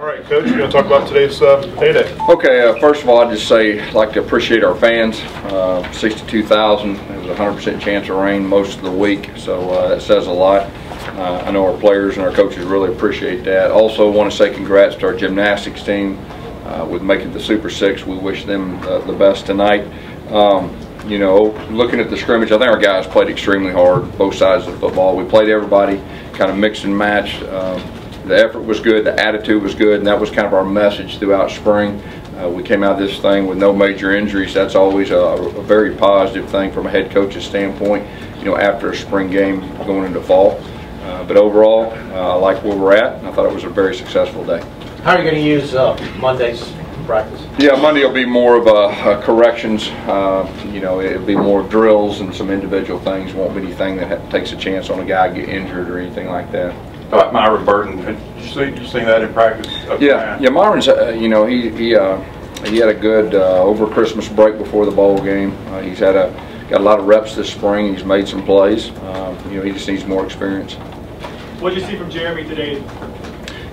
right, Coach, you're going to talk about today's payday. Okay, first of all, I'd just say I'd like to appreciate our fans. 62,000. There was a 100% chance of rain most of the week, so that says a lot. I know our players and our coaches really appreciate that. Also, want to say congrats to our gymnastics team with making the Super Six. We wish them the best tonight. You know, looking at the scrimmage, I think our guys played extremely hard, both sides of the football. We played everybody, kind of mixed and matched. The effort was good, the attitude was good, and that was kind of our message throughout spring. We came out of this thing with no major injuries. That's always a very positive thing from a head coach's standpoint, you know, after a spring game going into fall. But overall, I like where we're at, and I thought it was a very successful day. How are you going to use Monday's practice? Yeah, Monday will be more of a corrections. You know, it'll be more drills and some individual things. Won't be anything that takes a chance on a guy get injured or anything like that. How about Myron Burton? You seen that in practice? Yeah, Myron's. You know, he had a good over Christmas break before the bowl game. He's got a lot of reps this spring. He's made some plays. You know, he just needs more experience. What did you see from Jeremy today?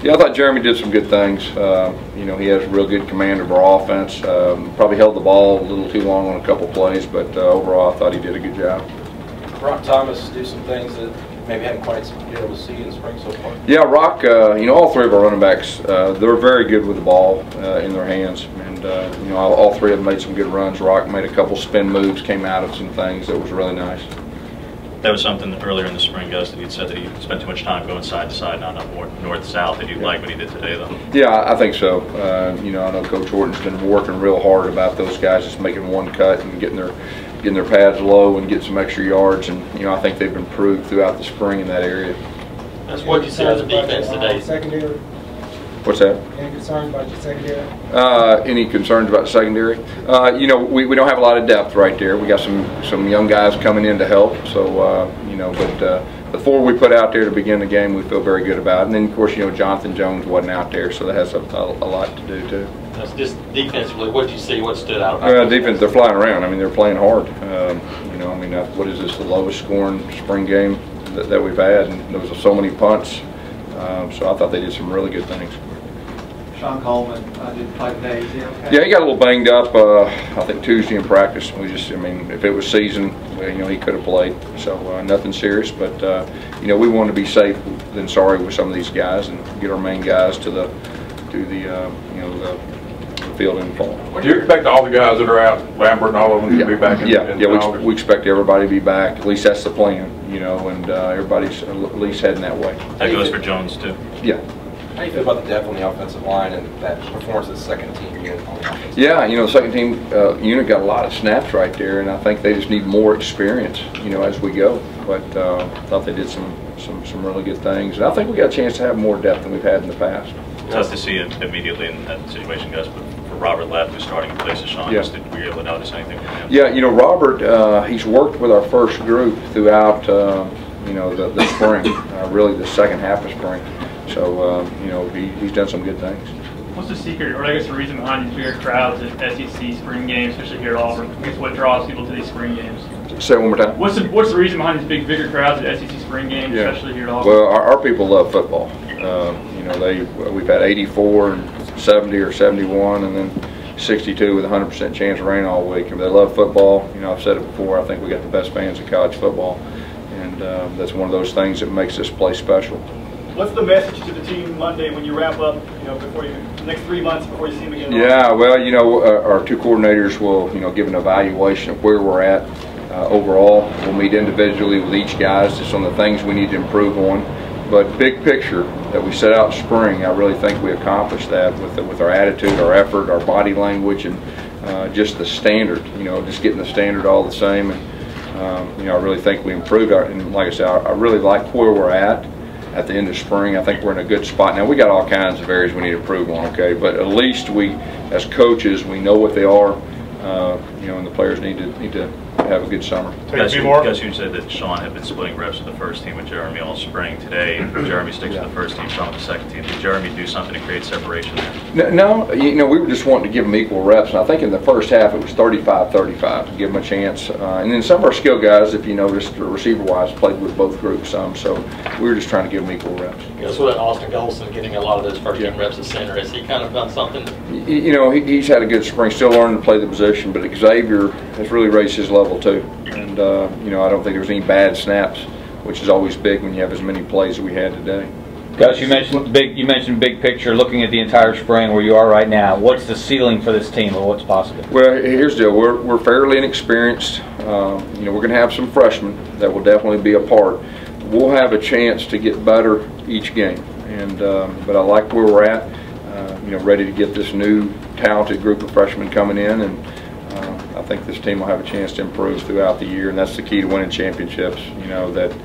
Yeah, I thought Jeremy did some good things. You know, he has a real good command of our offense. Probably held the ball a little too long on a couple plays, but overall I thought he did a good job. Rock Thomas do some things that maybe haven't quite been able to see in spring so far? Yeah, Rock, you know, all three of our running backs, they're very good with the ball in their hands. And, you know, all three of them made some good runs. Rock made a couple spin moves, came out of some things that was really nice. That was something earlier in the spring, Gus, that you'd said that he spent too much time going side to side, not north-south. Did you like what he did today, though? Yeah, I think so. You know, I know Coach Horton's been working real hard about those guys just making one cut and getting their pads low and getting some extra yards. And, you know, I think they've improved throughout the spring in that area. That's what you see on the defense today. Secondary. What's that? Any concerns about your secondary? Any concerns about the secondary? You know, we don't have a lot of depth right there. We got some young guys coming in to help. So, you know, but the four we put out there to begin the game, we feel very good about. And then, of course, you know, Jonathan Jones wasn't out there, so that has a lot to do, too. That's just defensively, what did you see? What stood out? Defense, they're flying around. I mean, they're playing hard. You know, I mean, what is this, the lowest scoring spring game that we've had? And there was so many punts. So I thought they did some really good things. Sean Coleman didn't play today. Is he okay? Yeah, he got a little banged up, I think Tuesday in practice. I mean, if it was season, you know, he could have played. So nothing serious, but, you know, we want to be safe than sorry with some of these guys and get our main guys to the you know, the field in the fall. Do you expect all the guys that are out, Lambert and all of them, to be back in August? We expect everybody to be back. At least that's the plan, you know, and everybody's at least heading that way. That goes for Jones, too. Yeah. How do you feel about the depth on the offensive line and that performance of the second team unit on the offensive line? Yeah, you know, the second team unit got a lot of snaps right there, and I think they just need more experience, you know, as we go. But I thought they did some really good things, and I think we got a chance to have more depth than we've had in the past. Tough to see it immediately in that situation, Gus, but for Robert Left, who's starting in place of Sean, yeah. Were you able to notice anything from him? Yeah, you know, Robert, he's worked with our first group throughout, you know, the spring, really the second half of spring. So, you know, he's done some good things. What's the secret, or I guess the reason behind these bigger crowds at SEC spring games, especially here at Auburn? I guess what draws people to these spring games? Say it one more time. What's the reason behind these bigger crowds at SEC spring games, especially here at Auburn? Well, our people love football. You know, we've had 84 and 70 or 71, and then 62 with a 100% chance of rain all week. And they love football. You know, I've said it before. I think we got the best fans in college football, and that's one of those things that makes this place special. What's the message to the team Monday when you wrap up, you know, before the next 3 months before you see them again? Yeah, well, you know, our two coordinators will, you know, give an evaluation of where we're at overall. We'll meet individually with each guy just on the things we need to improve on. But big picture that we set out in spring, I really think we accomplished that with our attitude, our effort, our body language, and just the standard. You know, just getting the standard all the same. And you know, I really think we improved. And like I said, I really like where we're at the end of spring. I think we're in a good spot. Now, we got all kinds of areas we need to improve on, okay? But at least we, as coaches, we know what they are, you know, and the players need to have a good summer. Gus, you said that Sean had been splitting reps with the first team with Jeremy all spring. Today, Jeremy sticks with the first team, Sean with the second team. Did Jeremy do something to create separation there? No, we were just wanting to give them equal reps, and I think in the first half it was 35-35 to give them a chance. And then some of our skill guys, if you noticed, receiver-wise, played with both groups some, so we were just trying to give them equal reps. Guess what, Austin Golson getting a lot of those first team reps at center, has he kind of done something? He's had a good spring, still learning to play the position, but Xavier has really raised his level too. And I don't think there was any bad snaps, which is always big when you have as many plays as we had today. Gus, you mentioned big picture, looking at the entire spring where you are right now. What's the ceiling for this team, or what's possible? Well, here's the deal. We're fairly inexperienced. We're going to have some freshmen that will definitely be a part. We'll have a chance to get better each game, and but I like where we're at. Ready to get this new talented group of freshmen coming in, and I think this team will have a chance to improve throughout the year, and that's the key to winning championships. That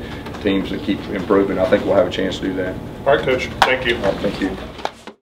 teams that keep improving, I think we'll have a chance to do that. All right, Coach. Thank you. Thank you.